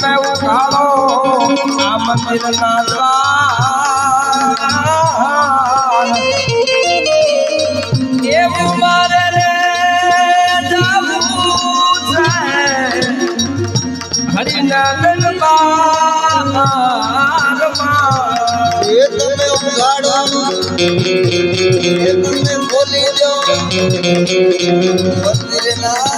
તમે ઉઘાડો આ મંદિર ના દ્વાર એવું મારે રે જાવું છે હરિના દરબારમાં એ તમે ઉઘાડો એ તમે બોલી દો મંદિર ના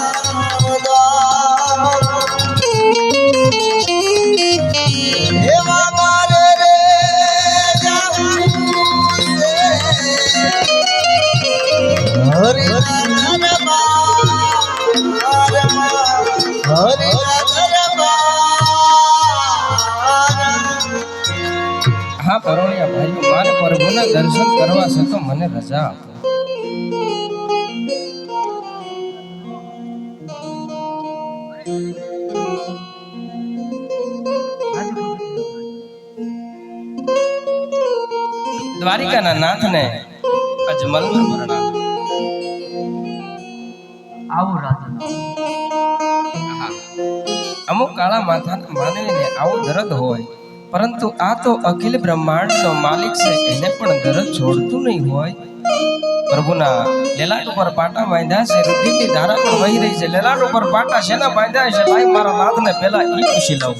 હા પરોણિયા ભાઈઓ મારે પ્રભુના દર્શન કરવા છે તો મને રજા આપો. દ્વારિકાના નાથને અજમલમાં પ્રણામ. આવો રાજા. અમુક કાળા માથાના માનવીને આવો દર્દ હોય, પરંતુ આ તો અખિલ બ્રહ્માંડનો માલિક છે, એને પણ દર્દ છોડતું નહીં હોય. પ્રભુના લેલાટ ઉપર પાટા બાંધ્યા છે, રુધિરની ધારા પણ વહી રહી છે. લેલાટ ઉપર પાટા શેના બાંધ્યા છે? ભાઈ મારા નાથને પહેલા ઈ પૂછી લઉં.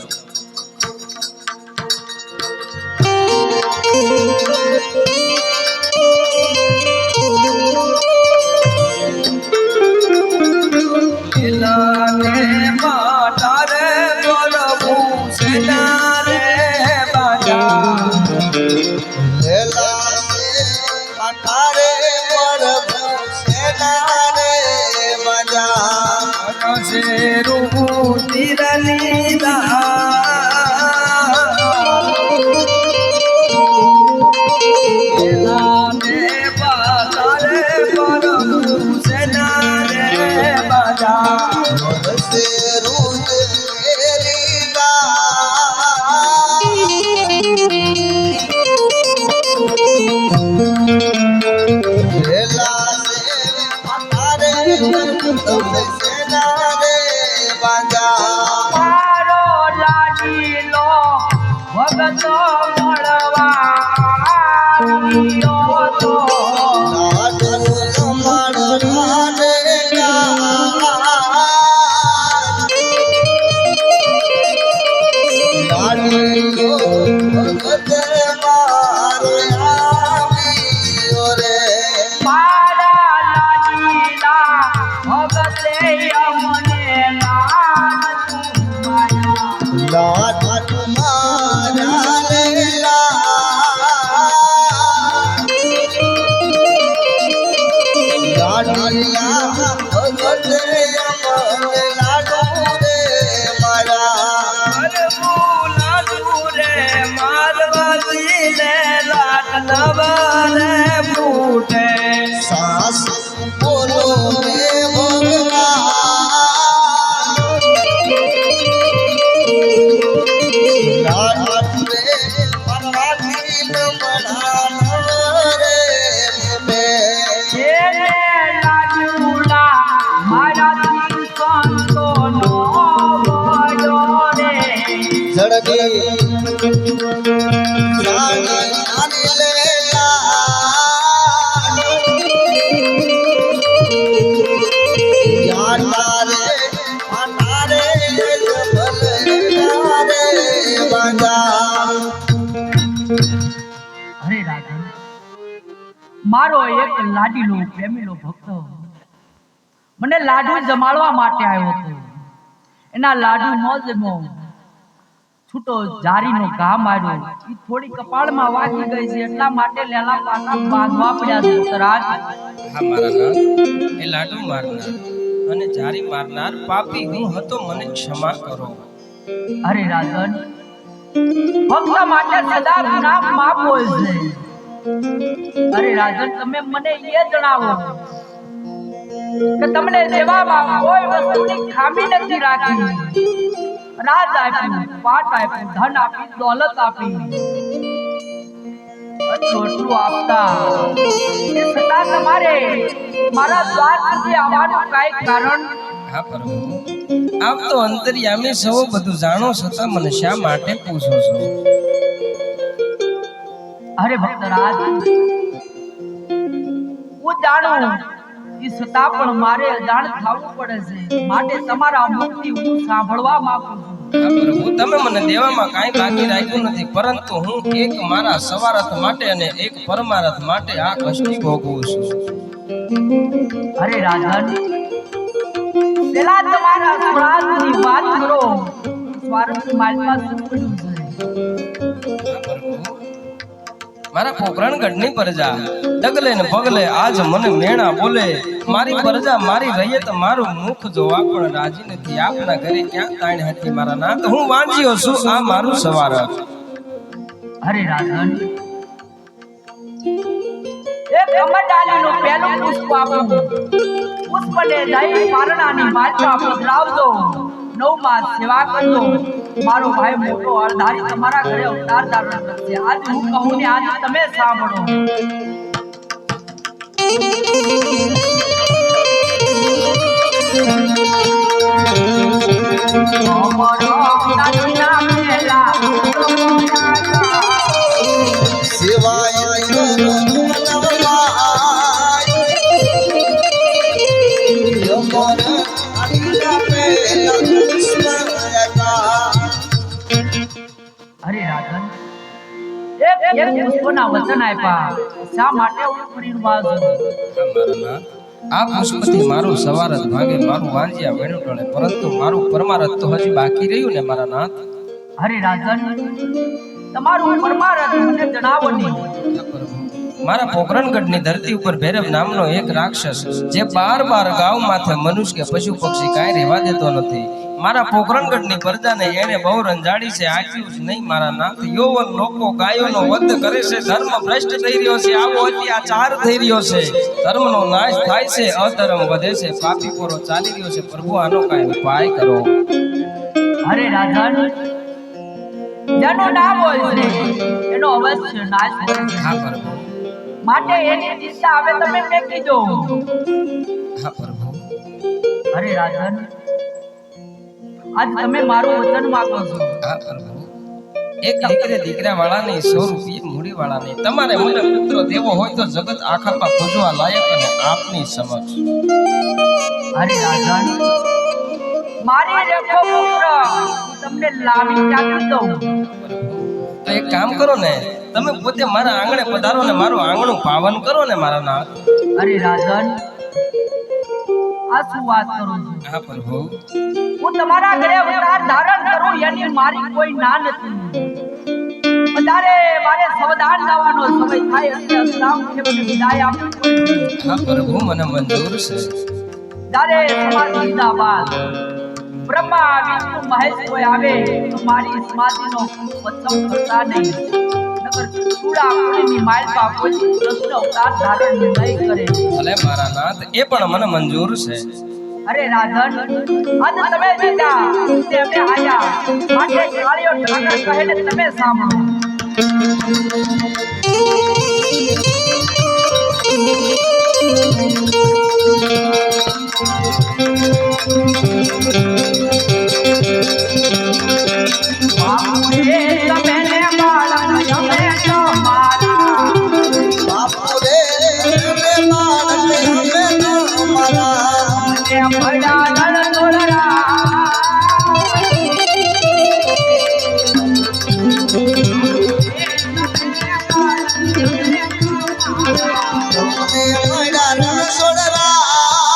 મારો એક લાડીલો પ્રેમીલો ભક્ત મને લાડુ જમાડવા માટે આવ્યો હતો. એના લાડુ નો જમ્યો, છૂટો જારીનો ઘા માર્યો, ઈ થોડી કપાળમાં વાગી ગઈ છે એટલા માટે લેલા પાટા બાંધવા પડ્યા છે. તરાજ હા મારા નાથ, એ લાડુ મારનાર અને જારી મારનાર પાપી હું હતો, મને ક્ષમા કરો. અરે રાજન, ભક્ત માટે સદા ગુનાહ માફ હોય છે. અરે રાજન, તમે મને એ જણાવો કે તમને દેવામાં કોઈ વસ્તુની ખામી નથી રાખી. રાજ આપ્યું, પાટ આપ્યું, ધન આપી, દોલત આપી, એટલું આપતા એ છતાં તમારે મારા દ્વાર સુધી આવવાનું કાંઈ કારણ? હા પ્રભુ, આપ તો અંતર્યામી સૌ બધું જાણો છતાં મને શા માટે પૂછો છો? અરે ભક્તરાજ, હું જાણું એ છતાં પણ મારે અજાણ થવું પડે છે, માટે તમારા મુખથી હું સાંભળવા માંગુ છું. હા પ્રભુ, તમે મને દેવામાં કાંઈ બાકી રાખ્યું નથી, પરંતુ હું એક મારા સવારથ માટે અને એક પરમારથ માટે આ કષ્ટી ભોગવું છું. અરે રાજન, પેલા તમારા સ્વાર્થની વાત કરો. સ્વાર્થ મારી પાસે શું પડ્યું છે? હા પ્રભુ, મારા પોકરણગઢની પ્રજા ડગલે ને પગલે આજ મને મેણા બોલે. મારી પ્રજા મારી રૈયત મારું મુખ જોવા પણ રાજી નથી. આપના ઘરે ક્યાં તાણ હતી મારા નાથ, હું વાંચ્યો છું આ મારું સવારથ. અરે રાજન, એક કમંડાલીનું પહેલું પુષ્પ આપું, પુષ્પને લઈ પારણાની માળા પધરાવજો, 9 માસ સેવા કરજો. મારો ભાઈ મોટો અરધારી તમારા ઘરે અવતાર ધારણ કરશે. આજ હું કહું ને આજ તમે સાંભળો. અમારો નાના મેલા સિવાય અરે રાજન, એક પુષ્પના વચન આપ્યા, શા માટે ઉપરી વાજ? હા મારા નાથ, આ પુષ્પથી મારું સવારથ ભાગે, મારું વાંજિયા વેણું ટળે, પરંતુ મારું પરમારથ તો હજી બાકી રહ્યું ને મારા નાથ. અરે રાજન, તમારું પરમારથ મને જણાવો ને. હા પ્રભુ, મારા પોકરણગઢની ધરતી ઉપર ભૈરવ નામનો એક રાક્ષસ, જે 12 ગાવ માથે મનુષ્ય કે પશુ પક્ષી કાંઈ રહેવા દેતો નથી. મારા પોકરણગઢની પ્રજાને એને બહુ રંજાડી છે. આટલું જ નહીં મારા નાથ, યૌવન લોકો ગાયોનો વધ કરે છે, ધર્મ ભ્રષ્ટ થઈ રહ્યો છે, આવો અત્યાચાર થઈ રહ્યો છે, ધર્મનો નાશ થાય છે, અધર્મ વધે છે, પાપી પોરો ચાલી રહ્યો છે. પ્રભુ, આનો કાંઈ ઉપાય કરો. અરે રાજન, જેનું નામ હોય છે એનો અવશ્ય નાશ થાય છે. હા પ્રભુ, માટે એની ચિંતા હવે તમે મેકી દો. હા પ્રભુ, અરે રાજન, આજ તમે મારું વચન માંગો છો. હા પ્રભુ, એક દીકરા વાળાની 100 રૂપિયા મૂડી વાળાની તમારે મને પુત્ર દેવો હોય તો જગત આખામાં પૂજવા લાયક અને આપની સમક્ષ. અરે રાજન, મારી રેખો પુત્ર તમને લાવી ક્યાંથી દઉં? તો એક કામ કરો ને, તમે પોતે મારા આંગણે પધારો ને મારું આંગણું પાવન કરો ને મારા નાથ. અરે રાજન, આ શું વાત કરું છું? હા પ્રભુ, હું તમારા ઘરે અવતાર ધારણ કરું એની મારી કોઈ ના નથી. વધારે મારે સાવધાન જવાનો સમય થાય એટલે અસલામ કે મને વિદાય આપવી પડશે. હા પ્રભુ, મને મંજૂર છે. જ્યારે સમાધિ લીધા બાદ બ્રહ્મા વિષ્ણુ મહેશ કોઈ આવે તો મારી સમાધિનો ઉત્સવ કરતા નહીં, નકર ચૂડા કુળની માલપા કોઈ કૃષ્ણ અવતાર ધારણ નહીં કરે. ભલે મારા નાથ, એ પણ મને મંજૂર છે. અરે રાજન, આજ તમે દીધા તે અમે આયા, માટે કાળીઓ ઠાકર કહે ને તમે સાંભળો. બાપુએ તમે ને બાળક અમે તમારા, બાપુ રે બાળક અમે તમારા, ને ભડા દળ દોલરા તમને મળ્યા ન છોડરાય.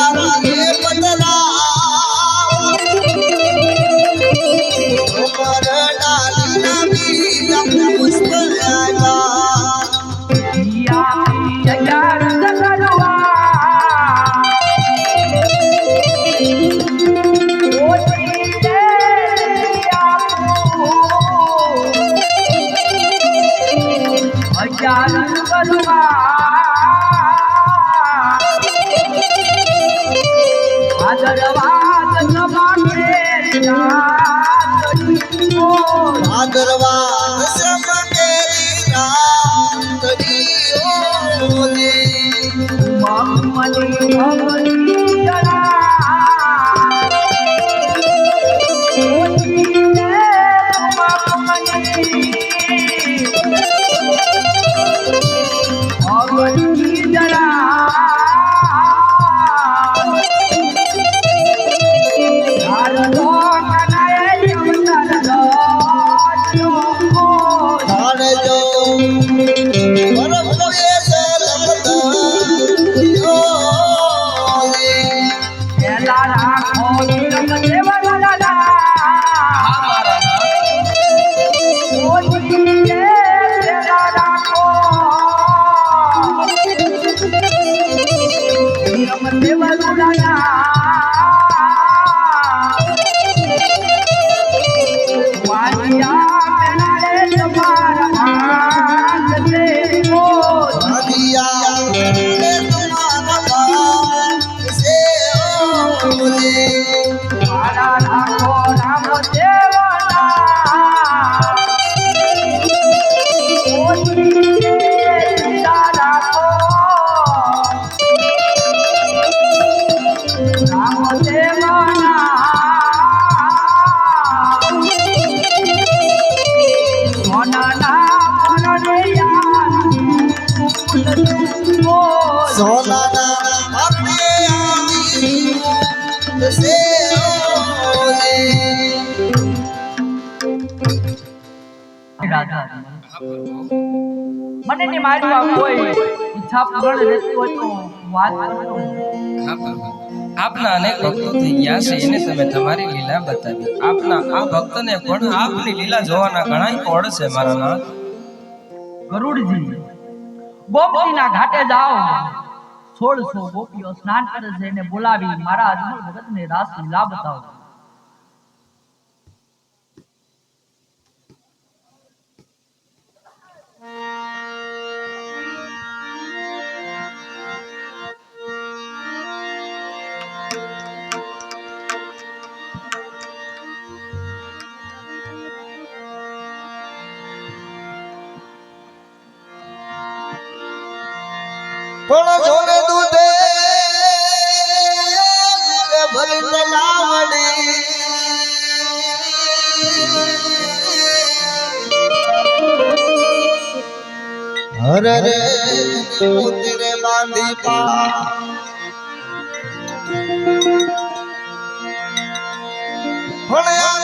તારા એ બદલા ઉમર ડાલી ના બીજા પુષ્પ આવ્યા યા જગરવા ઓજી દે હજાર કરવા આદરવાદ નમાકે આદરવાદ સમકેરી રાતરીઓ રે મગમની ભવની જરા ઓજી દે મગમની ભવની જરા જો પરમ એ સલમદયો રે એલા રાખો વિરમ દેવલાલા હા મારા નાથ. ઓજી દે એલા રાખો વિરમ દેવલાલા વાલિયા મેનારે તમારા હાથ સે ઓ દિયા રે તુમારા બાપ સે ઓ રે મારા રાખો રામ દેવના ઓજી દે એલા રાખો રામ દેવના સોનાના બાપે આવી સે ઓ રે મને ની માર્યું આ કોઈ ઈચ્છા પૂર્ણ રહેતી હોય તો વાત કરજો હા પ્રભુ. આપના અનેક ભક્તો થઈ ગયા છે એને તમે તમારી લીલા બતાવી. આપના આ ભક્તને પણ આપની લીલા જોવાના ઘણા કોડ છે મારા નાથ. ગરુડજી ગોપીના ઘાટે જાઓ 1600 ગોપીઓ સ્નાન કરે છે એને બોલાવી મારા અજમલ ભગતને રાસ લીલા બતાવો પણ જોને દૂધે ભરી લાવડી હર રે ઉતરે બાંધી પા પણ આ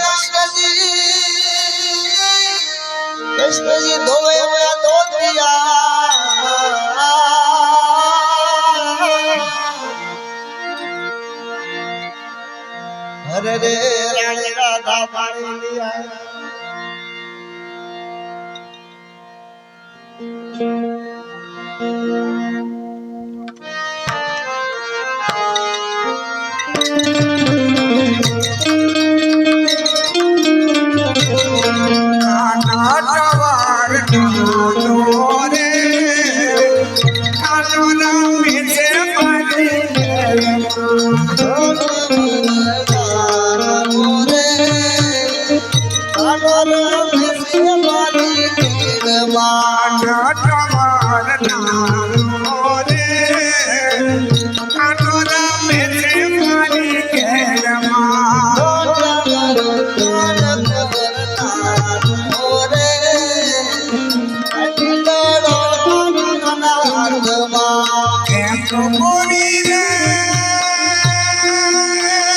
કૃષ્ણજી ધોવે મેં ધોતિયા હરે રે રાણી રાધા પાણી લીયા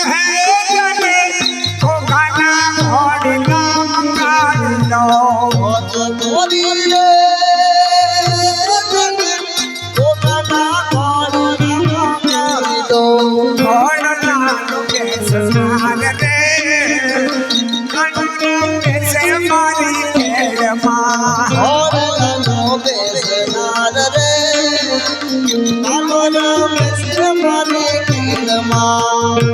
Hey! બેસનાર રે કાનુડા બેસે મારી કેડમાં હોરનો બેસનાર રે કાનુડા બેસે મારી કેડમાં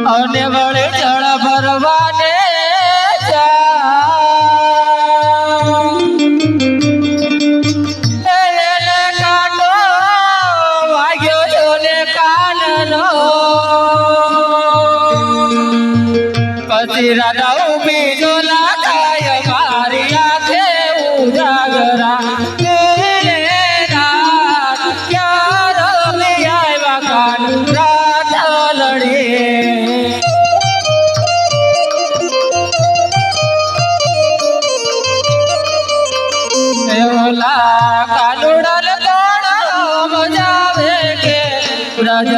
અને વળે જળ ભરવાને કાંટો વાગ્યો છો ને કાનનો પછી રાધા ઉભી ડોલા થાય મારી આંખે ઉજાગરા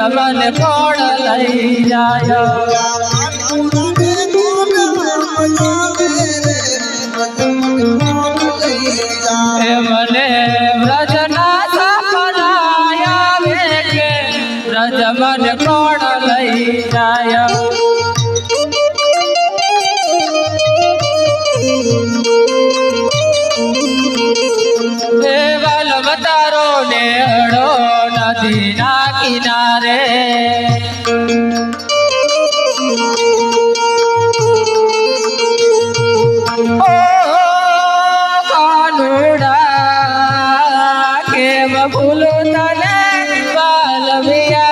જમન કોણ લઈ જાય મને વ્રજના સપના આવે કે વ્રજમન કોણ લઈ જાય વલવતારો ને અડો નદી ના કિનારે ઓ કાનુડા કેમ ભૂલું તને વાલવિયા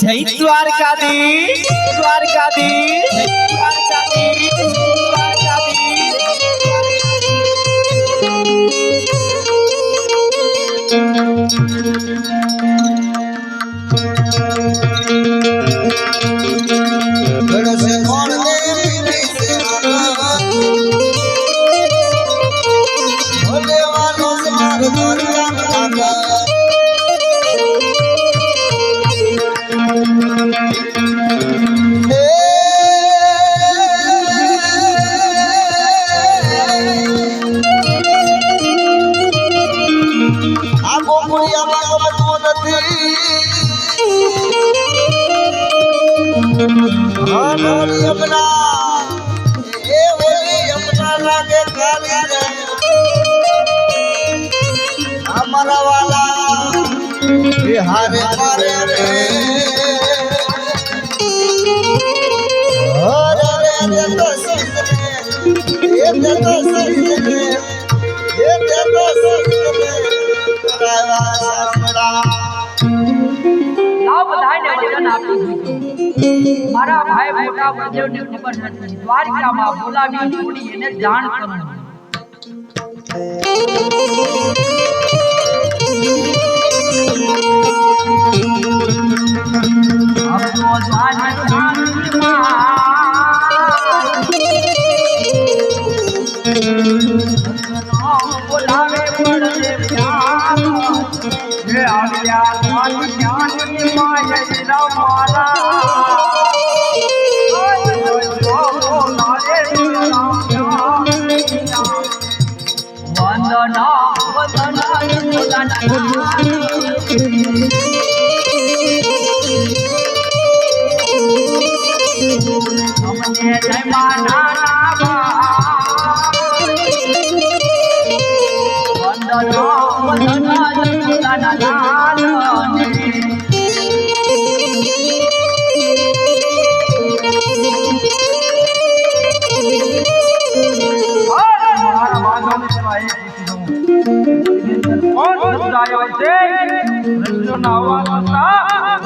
જય દ્વારકાધીશ દ્વારકાધીશ દ્વારકાધીશ हमारा वाला बिहार मारे रे रे तो ये तो મારા ભાઈ મોટા બળદેવને ખબર નથી દ્વારકામાં બોલાવી થોડી એને જાણ કરું આપનો દ્વારકામાં બોલાવે પડે પ્યાર જે આવ્યા મારી જ્ઞાની માય રમાલા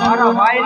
મારા ભાઈ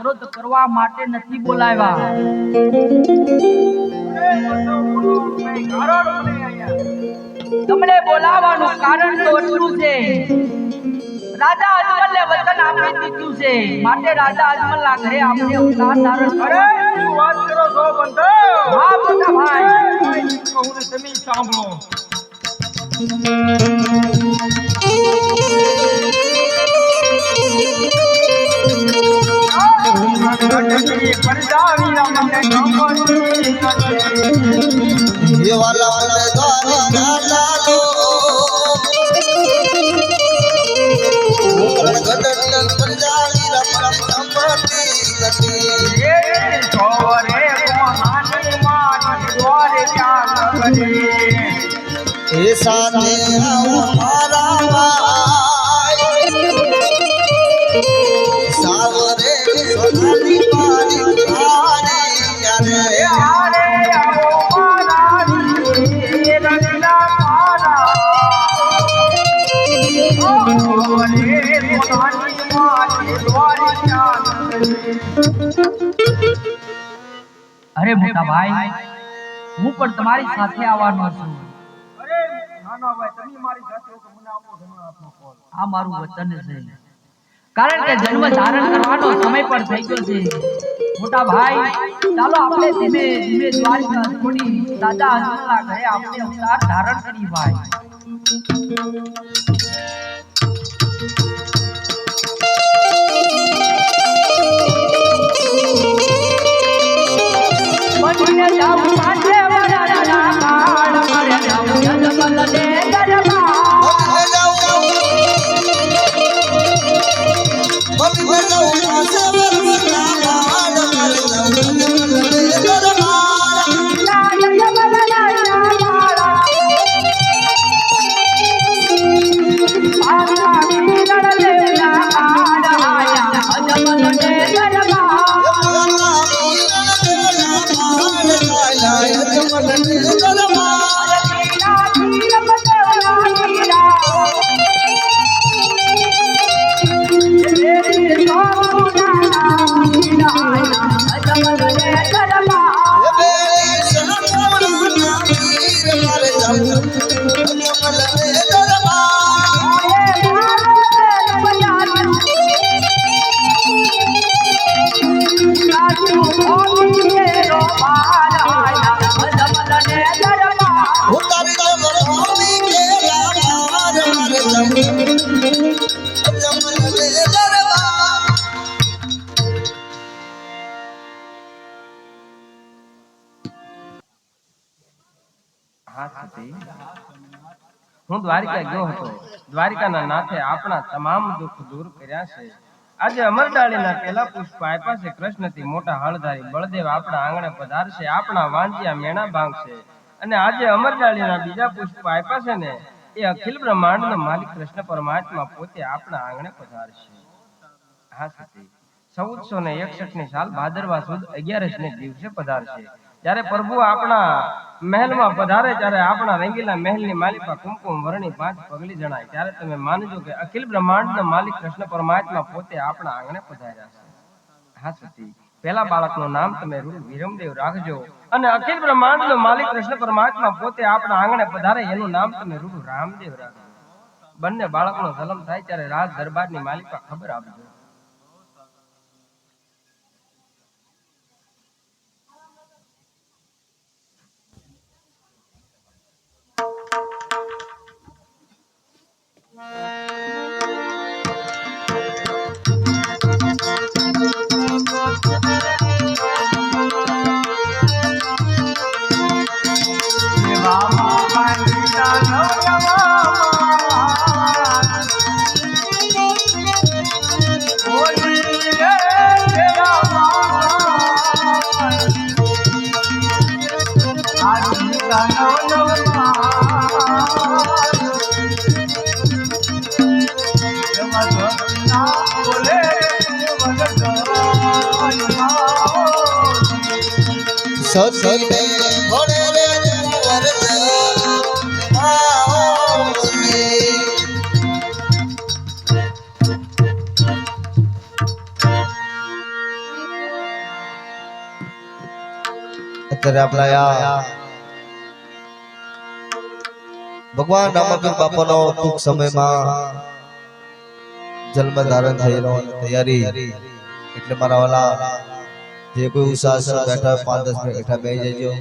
વિરોધ કરવા માટે નથી બોલાવ્યા. તમને બોલાવવાનું કારણ તો એટલું છે, રાજા અજમલને વચન આપી દીધું છે, માટે રાજા અજમલના ઘરે આપણે અવતાર ધારણ કરો. વાત કરો છો બંધો? હા મોટા ભાઈ, કહું તમે સાંભળો. ये वाला वाला गाना लो गदर पर जाली रमण संपत्ति સોરે કોનાની મારી દ્વારકા નગરી એ સાથે આવો મારા ભાઈ સાવરે સોનાની મારી હારે ત્યારે આવો મારા રંગલા મારા સોરે કોનાની મારી દ્વારકા નગરી અરે મોટા ભાઈ હું પણ તમારી સાથે આવવાનો છું આ મારું વચન છે કારણ કે જન્મ ધારણ કરવાનો સમય પણ થઈ ગયો છે મોટા ભાઈ ચાલો આપણે ધીમે ધીમે દ્વારકા છોડી દાદા હનુમાનના ઘરે આપણે અવતાર ધારણ કરી ભાઈ મને જાવ સાંજે મારા રાજા કાળ મારે જાવ જગમલ દે ગરબા હું દ્વારિકા ગયો હતો દ્વારિકાના નાથે આપણા તમામ દુઃખ દૂર કર્યા છે આજે અમરડાળીના પહેલા પુષ્પ આપ્યા છે કૃષ્ણથી મોટા હળધારી બળદેવ આપણા આંગણે પધારશે આપણા વાંજિયા મેણા ભાંગશે અને આજે અમરડાળીના બીજા પુષ્પ આપ્યા છે ને એ અખિલ બ્રહ્માંડનો માલિક કૃષ્ણ પરમાત્મા પોતે આપણા આંગણે પધારશે હા સતી 1461 ની સાલ ભાદરવા સુદ 11 ને દિવસે પધારશે જ્યારે પ્રભુ આપણા મહેલમાં પધારે ત્યારે આપણા રંગીલા મહેલની માલિકા કુમકુમ વર્ણી 5 પગલી જણાય ત્યારે તમે માનજો કે અખિલ બ્રહ્માંડનો માલિક કૃષ્ણ પરમાત્મા પોતે આપણા આંગણે પધાર્યા છે હા સતી પહેલા બાળકનું નામ તમે વિરમદેવ રાખજો અને અખિલ બ્રહ્માંડનો માલિક કૃષ્ણ પરમાત્મા પોતે આપણા આંગણે પધારે એનું નામ તમે રામદેવ રાખજો બંને બાળકનો જન્મ થાય ત્યારે રાજ દરબારની માલિકા ખબર આપજો સતીને ઘોડે રે વરદ અત્યારે આપણા ભગવાન રામકૃષ્ણ બાપાનો ટૂંક સમયમાં જન્મ ધારણ થયેલો તૈયારી એટલે મારા વાલા જે કોઈ ઉત્સાહ બેઠા 5-10 મિનિટ બેઠા બેસી જજો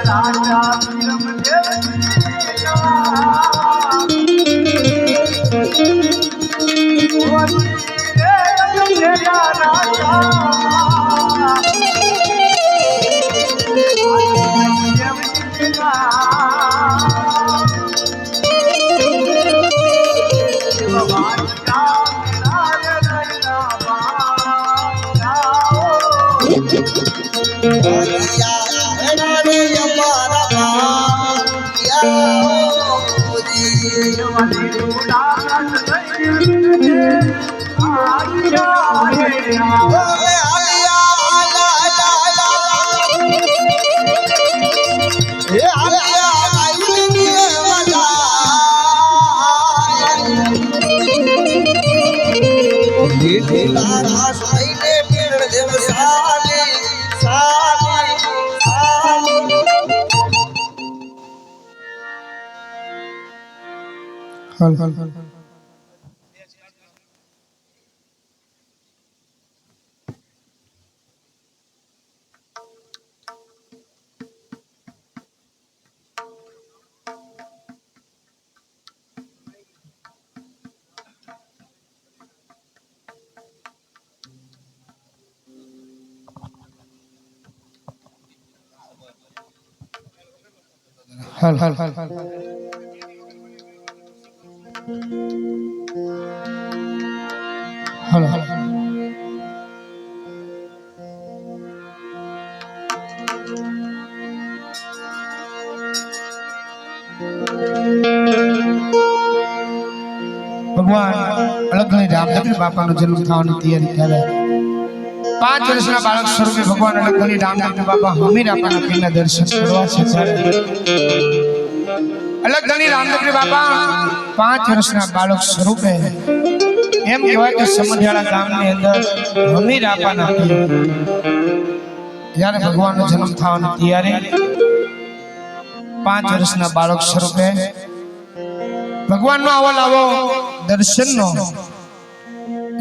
રાજા ભગવાન અલગની રામદેવ બાપાનો જન્મ થવાની તૈયારી કરે 5 વર્ષના બાળક સ્વરૂપે ભગવાન અલગની રામદેવ બાપા હમીરાપાના પીરના દર્શન કરવા છે અલગની રામદેવ બાપા 5 વર્ષના બાળક સ્વરૂપે એમ કહેવાય કે સમઢિયાળા ગામની અંદર હમીરાપાના પીર જ્યારે ભગવાનનો જન્મ થવાની તૈયારી 5 વર્ષના બાળક સ્વરૂપે ભગવાનનો આવો લાવો દર્શનનો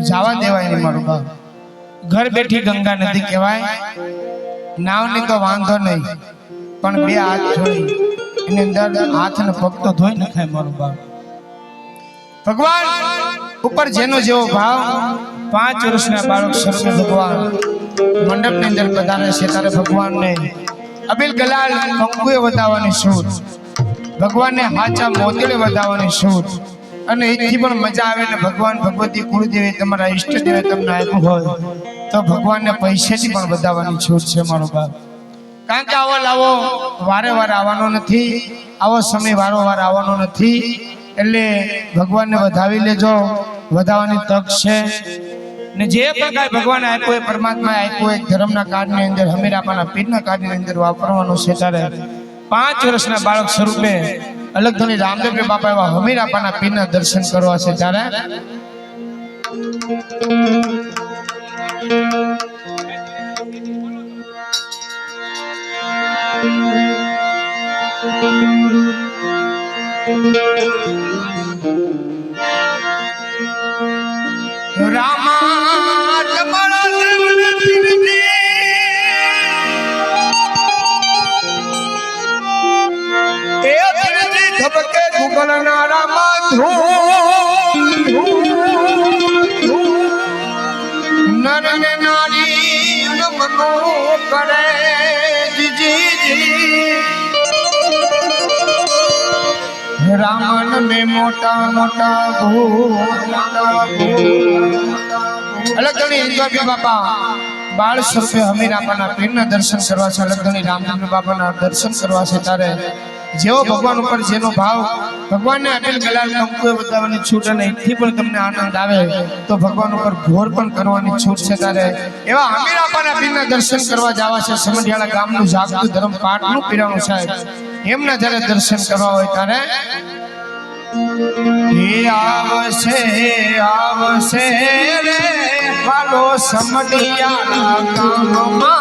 જવા દેવાય નહીં મારું બાપ ઘર બેઠી ગંગા નદી કહેવાય નાવની તો વાંધો નહીં પણ 2 હાથ જોડી એની અંદર હાથ ને પગ તો ધોઈ નખાય મારું બાપ ભગવાન ઉપર જેનો જેવો ભાવ 5 વર્ષના બાળક સ્વરૂપે ભગવાન મંડપની અંદર પધારે છે ત્યારે ભગવાનને અબિલ ગલાલ કંકુએ વધાવવાની છૂટ ભગવાનને હાચા મોતીડે વધાવવાની છૂટ અને એથી પણ મજા આવે ને ભગવાન ભગવતી કુળદેવી તમારા ઈષ્ટદેવે તમને આપ્યું હોય તો ભગવાનને પૈસેથી પણ વધાવવાની છૂટ છે મારો બાપ કારણ કે આવો લાવો વારે વારે આવવાનો નથી આવો સમય વારંવાર આવવાનો નથી એટલે ભગવાનને વધાવી લેજો વધાવવાની તક છે ને જે પણ કાંઈ ભગવાને આપ્યું એ પરમાત્માએ આપ્યું એક ધર્મના કાર્યની અંદર હમીરાપાના પીરના કાર્યની અંદર વાપરવાનું છે ત્યારે 5 વર્ષના બાળક સ્વરૂપે અલગધણી રામદેવ બાપા એવા હમીરાપાના પીરના દર્શન કરવા છે ત્યારે રામા તમારા દેવને પીરજી એ પીરજી ધબકે ગુગલના રામા નર ને નારી નમનો કરે જીજી રામન में मोटा मोटा અલગધણી બાપા બાળ સ્વરૂપે હમીરાપાના પીરના દર્શન કરવા છે અલગધણી રામદેવ બાપાના દર્શન કરવા છે ત્યારે જેવો ભગવાન ઉપર જેનો ભાવ ભગવાનને આપેલ ગલાલ કંકુએ બતાવવાની છૂટ અને એથી પણ તમને આનંદ આવે તો ભગવાન ઉપર ઘોર પણ કરવાની છૂટ છે ત્યારે એવા હમીરાપાના પીરના દર્શન કરવા જવા છે સમઢિયાળા ગામનું જાગતું ધર્મ પાટનું પીરાણું સાહેબ એમના જ્યારે દર્શન કરવા હોય ત્યારે આવશે આવશે રે વાલો સમઢિયાળા ગામમાં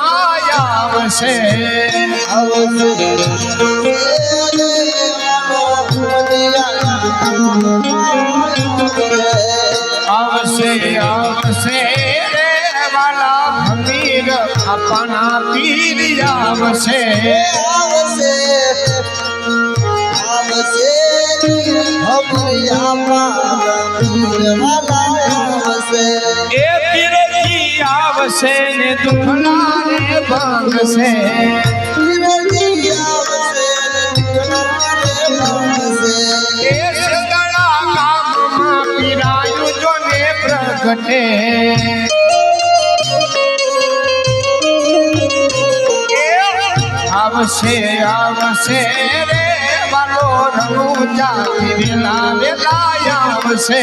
આવશે આવશે આવશે રે વાલા હમીર આપણા પીર આવશે આવશે એ પીરજી આવશે ને દુખના રે ભાંગશે એ સગળા ગામમાં પીરાયું જો ને પ્રગટે આવશે આવશે રે વાલો રણુજા વેલા વેલા આવશે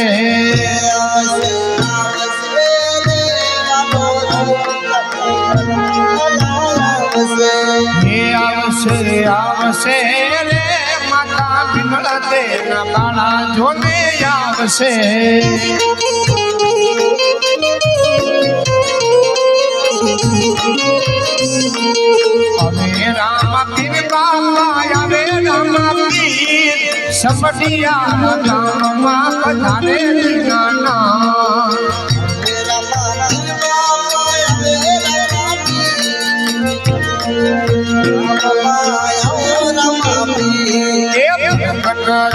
હે આવશે આવશે રે માતા બિમળ દેના બાળા જોને આવશે હવે રામ પીર બાપા આવે રામ પીર સમઢિયા ગામમાં પધારે ગાના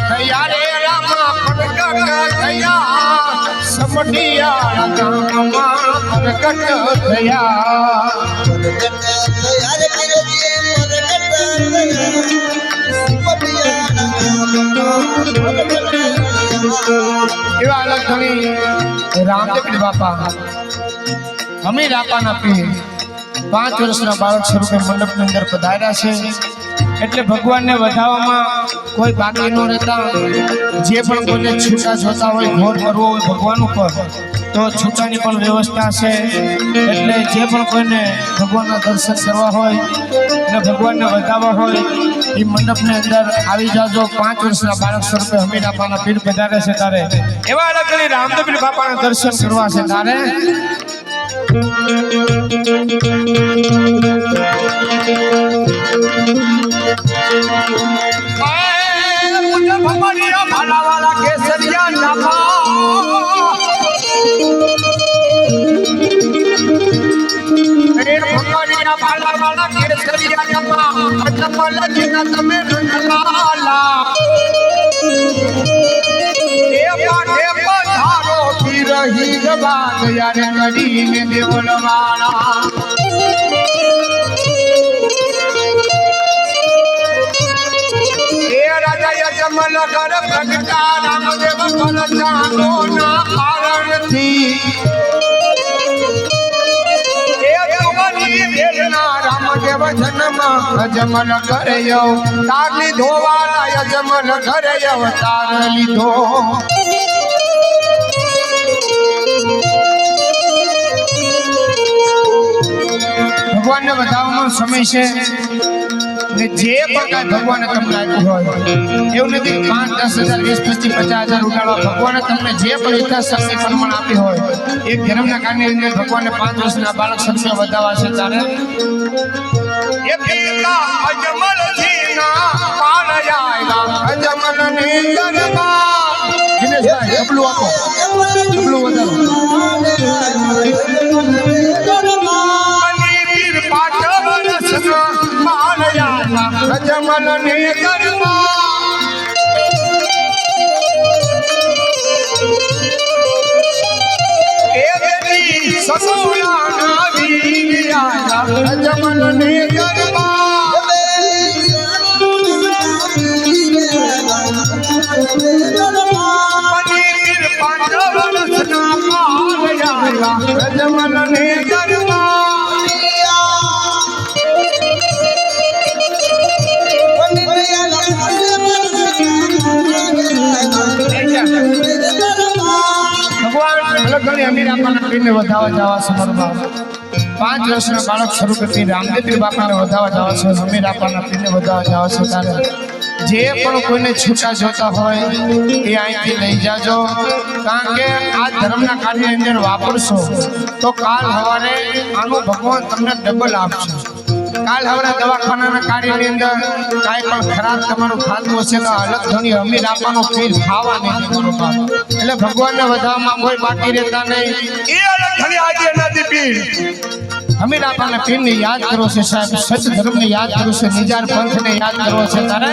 થયા રે રામા પ્રગટ થયા સમઢિયા ગામમાં પ્રગટ થયા એવા અલગ ઘણી રામદેવ બાપા અમીર આપાના પીર 5 વર્ષના બાળક સ્વરૂપે મંડપની અંદર પધાર્યા છે એટલે ભગવાનને વધાવવામાં કોઈ બાકી ન રહેતા જે પણ કોઈને છૂટા જોતા હોય ઘોર કરવો હોય ભગવાન ઉપર તો છૂટાની પણ વ્યવસ્થા છે એટલે જે પણ કોઈને ભગવાનના દર્શન કરવા હોય અને ભગવાનને વધાવવા હોય એ મંડપની અંદર આવી જાજો 5 વર્ષના બાળક સ્વરૂપે અમીર આપાના પીર પધારે છે તારે એવા અલગ કરી રામદેવ બાપાના દર્શન કરવા છે તારે मुझे भमरिया भाला वाला केसरिया नामा भमरिया भाला वाला केसरिया नामा अजमल जिना तमे रंगलाला ए पाटे पधारो पी रही जबान यार नदीने देवलवाला यजमल कर प्रगटा रामदेव फल जानो ना कारण थी ए तुम्हारी वेदना रामदेव जन्म यजमल करयो तार लीधो वाला यजमल करयो तार लीधो भगवान ने बतावવાનો સમય છે ને જે પણ કાંઈ ભગવાને તમને આપ્યું હોય એવું નથી 5, 10,000, 20, 25, 50,000 ઉડાડવા ભગવાને તમને જે પણ યથાશક્તિ પ્રમાણ આપી હોય એ ધર્મના કાર્યની અંદર ભગવાને 5 વર્ષના બાળક શક્તિઓ વધારવા છે તારે એ પિતા અજમલ જીના પાલયાયલા અજમલ ને દરબાર દિનેશભાઈ ડબલું આપો ડબલું વધારો अजमल ने दरबार ससुरा नावी अजमल ने दरबार पांडव रचना अजमल ने दरबार અમીર આપાના પીરને વધાવા જવા સમરમાં 5 વર્ષના બાળક સ્વરૂપે પીર રામદેવ બાપાને વધાવા જવા છે અમીર આપાના પીરને વધાવા જવા છે તારે જે પણ કોઈને છૂટા જોતા હોય એ અહીંથી લઈ જાજો કારણ કે આ ધર્મના કાર્યની અંદર વાપરશો તો કાલ સવારે આનું ભગવાન તમને ડબલ આપશે કાલ હવે દવાખાનાના કાર્યની અંદર કાંઈ પણ ખરાબ તમારું ખાતું હશે તો અલગ ઘણી અમીર આપવાનો પીર ખાવા નહીં બરોબર એટલે ભગવાનને વધાવવામાં કોઈ બાકી રહેતા નહીં એ અલગ ઘણી આજે નથી પીર હમીર આપણા પીરને યાદ કરો છે સાહેબ, સચ ધર્મને યાદ કરો છે, નિજાર પંથને યાદ કરવો છે તારે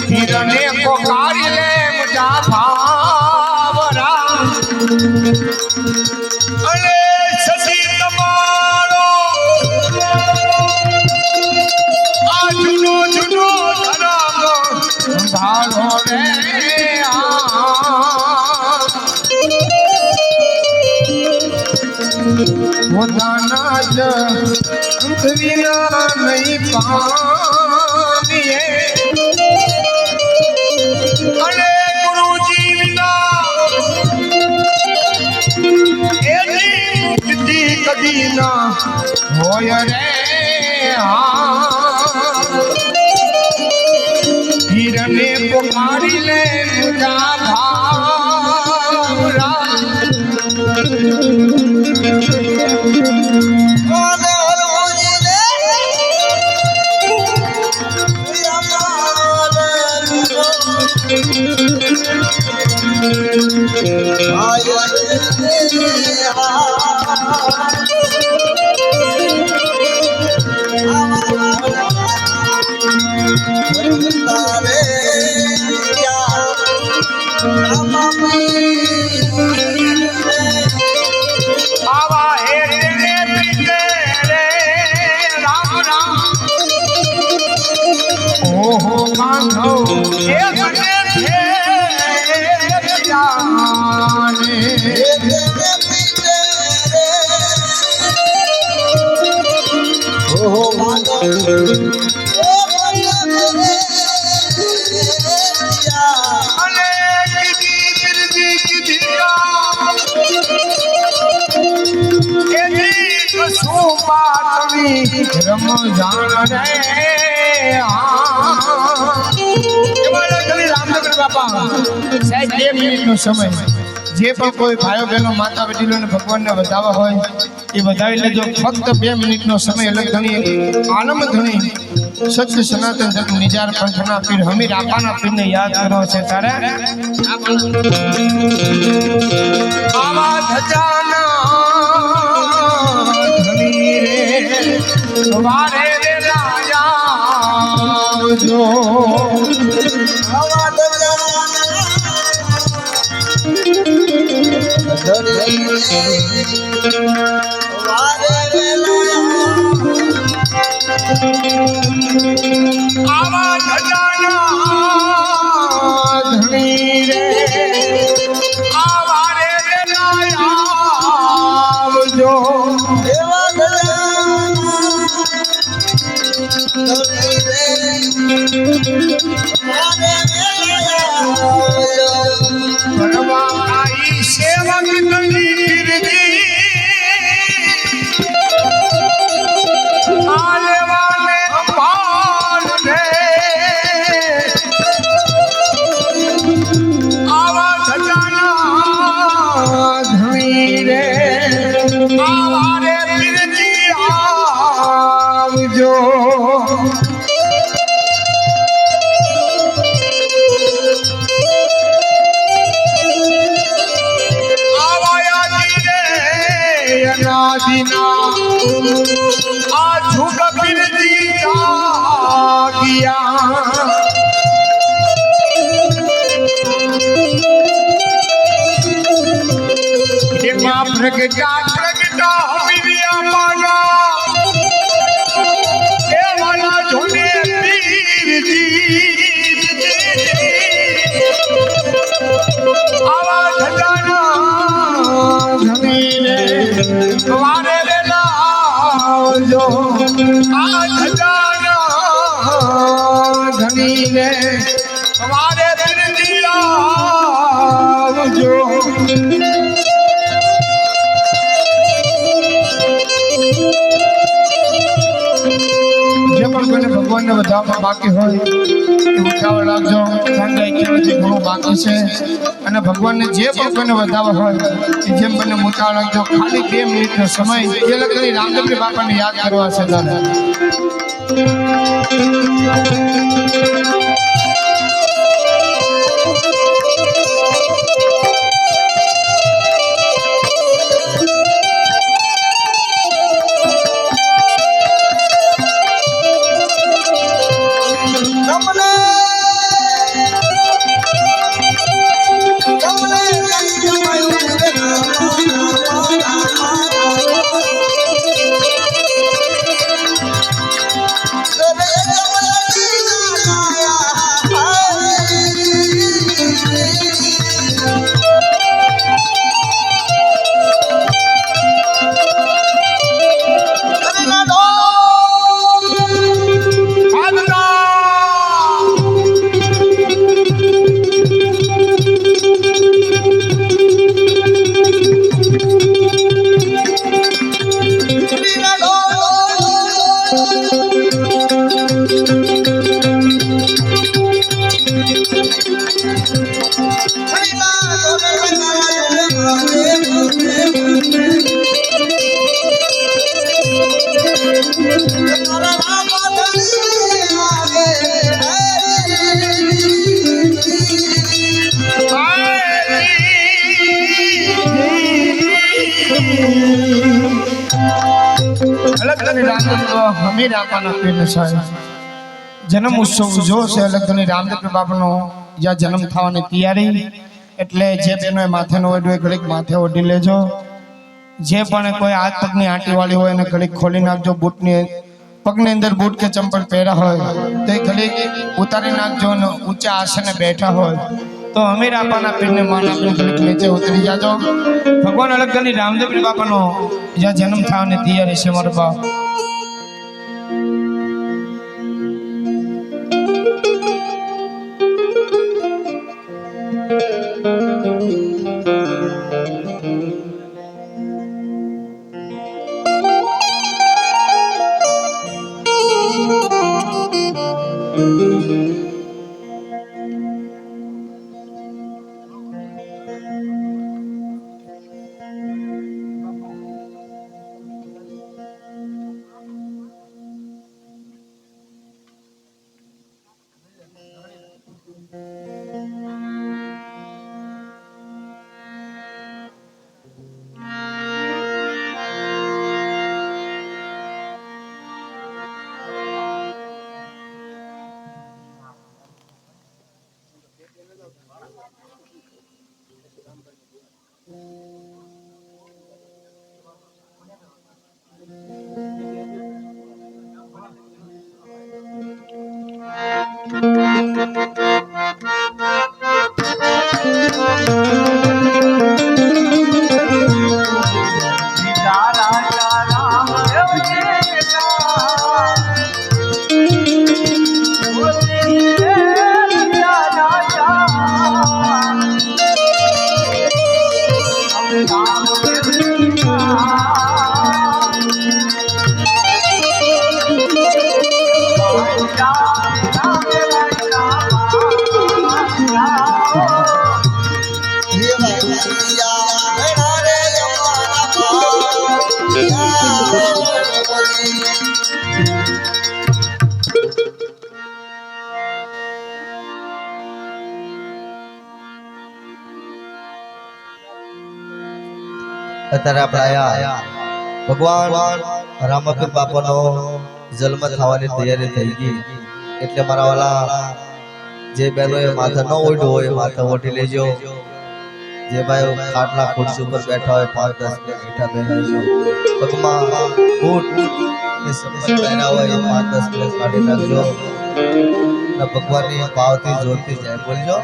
પીરને પોકારી લે મુજા ભાવરા અરે સતી તમારો આ જુનો જુનો ધર્મ ધારો રે પોતાના જ વિના નહીં પામીએ અને ગુરુજી વિના એની મુક્તિ કદી ના હોય રે હીરને પુકારી લે મુજા ભાવરા આવા હે રે રે રામ રામ ઓહો માધવ એ મને જાને ઓહો માધવ રમજાન રે રામનગર બાપા સાહેબ 2 મિનિટનો સમય જે પણ કોઈ ભાઈઓ બહેનો માતા વડીલોને ભગવાનને વધાવવા હોય એ વધાવી લેજો ફક્ત 2 મિનિટનો સમય અલગ ધણી આલમ ધણી સત્ય સનાતન ધર્મ નિજાર પંથના પીર હમીર આપાના પીરને યાદ કરવો છે તારે આવા ધજાના ધણી રે વારે રે રાજા જો આવા આવા ધજાના ધણી રે આવા રે આવજો કરવા આઈ સેવક ધણી પીરજી આલેવાને પાલ રે આવા ધજાના ધણી રે આવા રે પીરજી આવજો અનાદિના આ ઝુક પીરજી જાગિયા એમાં પ્રગટા હમીરિયા માના એ વાલા જોને પીરજી આવા ધજાના ધણી રે વારે રે લાવજો આ ધજાના ધણી રે વારે પીરજી લાવજો જે પણ કોઈને ભગવાનને વધાવવા બાકી હોય એ ઉઠાવવા લાગજો કારણ કે ઘણું બાકી છે અને ભગવાનને જે પણ કોઈને વધાવવા હોય એ જેમ બને ઉઠાવવા લાગજો ખાલી 2 મિનિટનો સમય એ લગી રામદેવજી બાપાને યાદ કરવા છે દાદા હમીર આપવાના પીરને સાહેબ જન્મ ઉત્સવ ઉજવશે એટલે ધણી રામદેવ બાપાનો જ્યાં જન્મ થવાની તૈયારી એટલે જે બહેનોએ માથે ન ઓઢ્યું હોય ઘડીક માથે ઓઢી લેજો. જે પણ કોઈ હાથ પગની આંટી વાળી હોય એને ઘડીક ખોલી નાખજો. બૂટની પગની અંદર બૂટ કે ચંપલ પહેર્યા હોય તો એ ઘડીક ઉતારી નાખજો. અને ઊંચા આસને બેઠા હોય તો અમીર આપવાના પીરને માન આપીને ઘડીક નીચે ઉતરી જાજો. ભગવાન અલગની રામદેવ બાપાનો જ્યાં જન્મ થવાની તૈયારી છે મારો બાપ. અત્યારે આપણે આયા ભગવાન રામપીર બાપાનો જન્મ થવાની તૈયારી થઈ ગઈ એટલે મારા વાલા જે બહેનોએ માથે ન ઓઢ્યું હોય માથે ઓઢી લેજો. જે ભાઈ ખાટલા ખુરશી ઉપર બેઠા હોય 5-10 મિનિટ બેઠા બેસજો. પગમાં બૂટ કે સંપલ પહેર્યા હોય 5-10 મિનિટ કાઢી નાખજો અને ભગવાનની ભાવથી જોરથી જય બોલજો.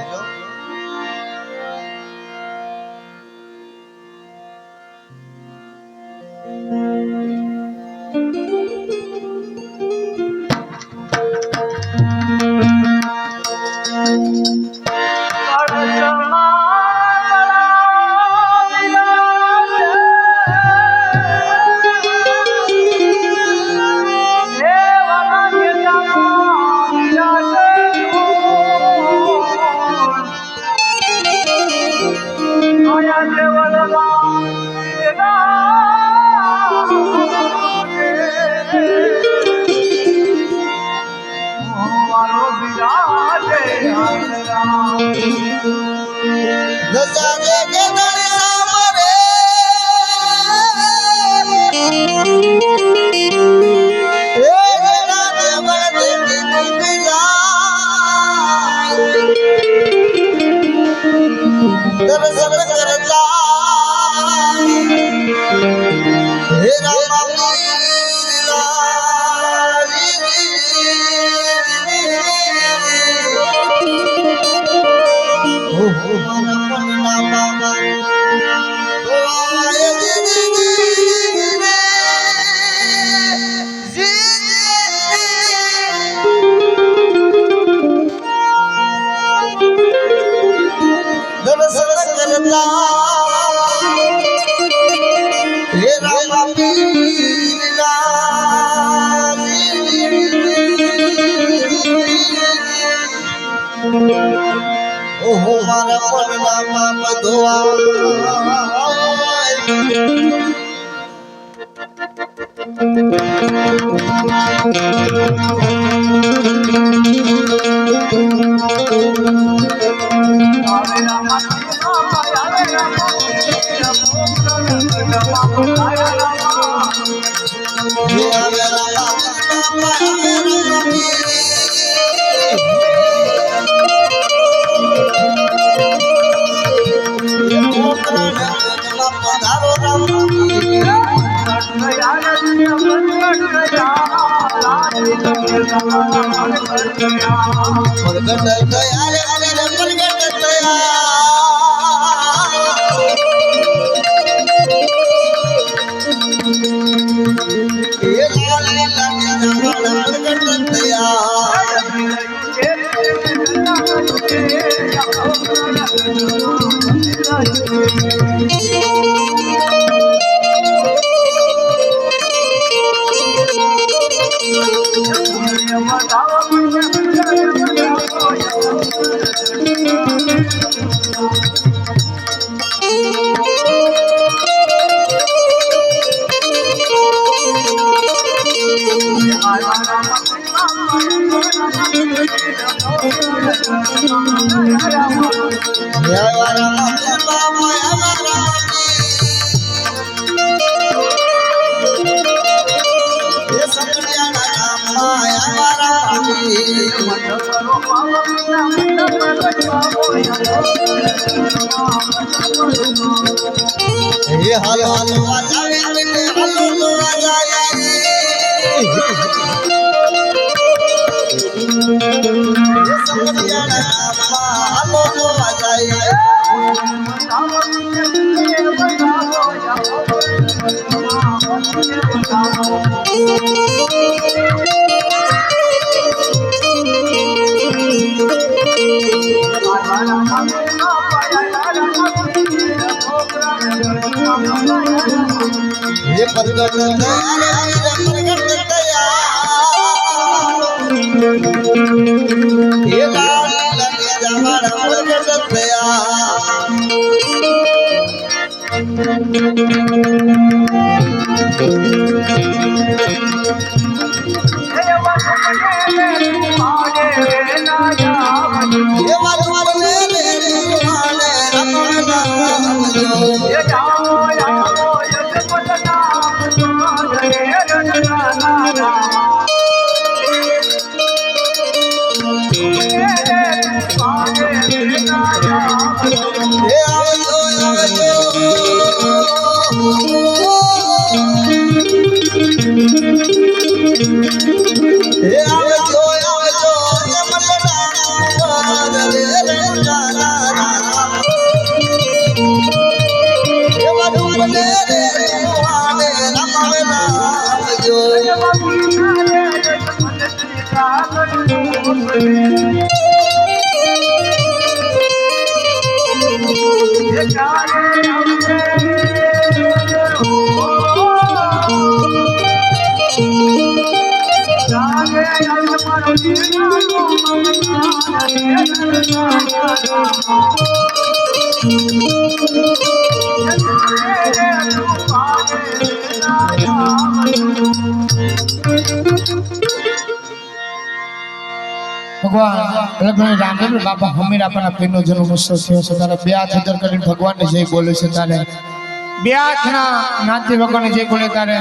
ઓહો મારા પગના પાપ ધોવાય પ્રગટ થયા રે પ્રગટ થયા એ લાલ પ્રગટ થયા ये हाल हाल वाजावे ने हालो लो वाजाया ये समझियाना हालो लो वाजाया ये प्रगट दया ये लाल लगे जमाना प्रगट दया ये वाल ने तुम्हारे रमना ये ભગવાન અલગભાઈ રામદેવ બાપા હમીર આપણા પીરનો જન્મ ઉત્સવ થયો છે ત્યારે બે હાથ ઉધર કરીને ભગવાનને જય બોલે છે ત્યારે બે હાથના નાથી ભગવાનને જય બોલે ત્યારે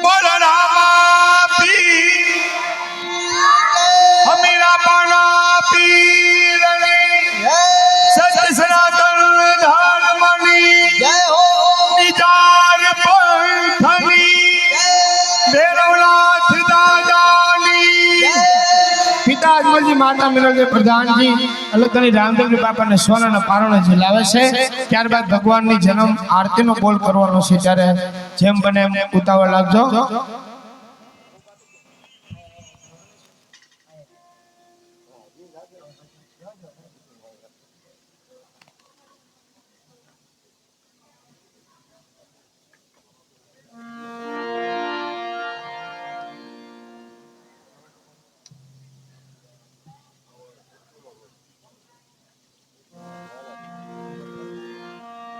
બોલ રામા પીર હમીર આપણા પીરને સત્ય સનાતન ધર્મની जय हो નિજાર પંથની ભૈરવનાથ દાદાની પિતા અજમલજી માતા મિનલજી પ્રધાનજી અલગની રામદેવજી બાપાને સોનાના પારણો જે લાવે છે ત્યારબાદ ભગવાનની જન્મ આરતીનો બોલ કરવાનો છે ત્યારે જેમ બને એમ ઉતાવળ લાગજો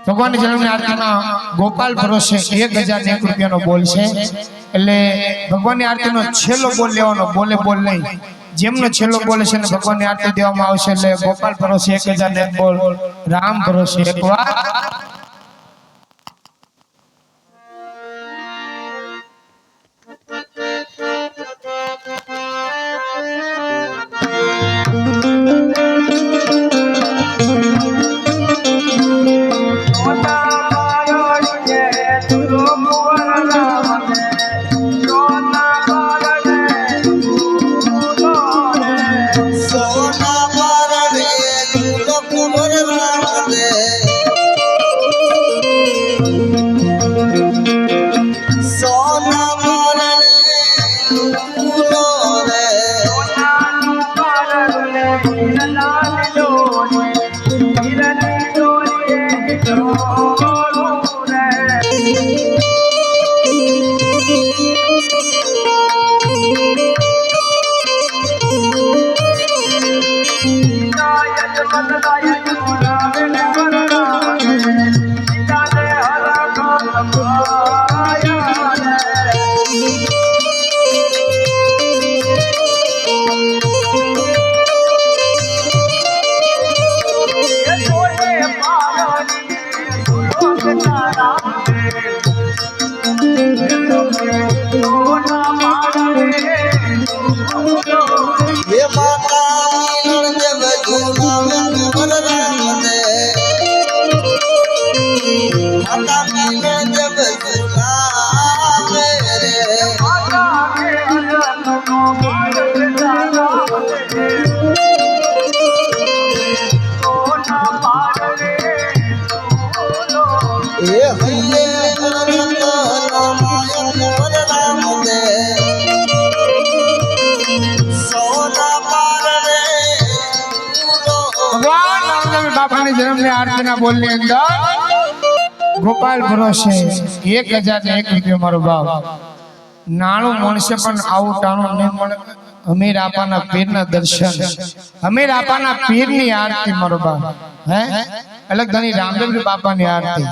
ભગવાનની જન્મની આરતીમાં ગોપાલ ભરોસે 1001 રૂપિયાનો બોલ છે એટલે ભગવાનની આરતીનો છેલ્લો બોલ લેવાનો બોલે બોલ નહીં જેમનો છેલ્લો બોલ છે ને ભગવાનની આરતી દેવામાં આવશે એટલે ગોપાલ ભરોસે 1001 બોલ રામ ભરોસે એકવાર ઝૂલો રે સોનાનું પારણું રે હીરલાલ ડોરે હીરની ડોરીએ ડોરું રે ગાયક મદગાયક બોલાવે ને વરદાવે સીતાને હરખ સંભાળ્યા રે એ ડોરે પારણી સુરતના રામ રે સોના પારણે હે માતા મિલન જબ ઝૂલાવે વરરામ રે માતા મિલન જબ ઝૂલાવે રે માતા કે અલગનો ભારત રામ રે સોના પારણે એ હૈયે નરતન માયક વરરામ રે સોના પારણે ઝૂલો ભગવાન રામદેવ બાપાની જન્મની આરતીના બોલની અંદર ગોપાલ ભરોસે 1001 રૂપિયો મારો ભાવ નાણું મળશે પણ આવું ટાણું નહીં મળે અમીર આપાના પીરના દર્શન અમીર આપાના પીરની આરતી મારો ભાવ હે એટલે ઘણી રામદેવ બાપાની આરતી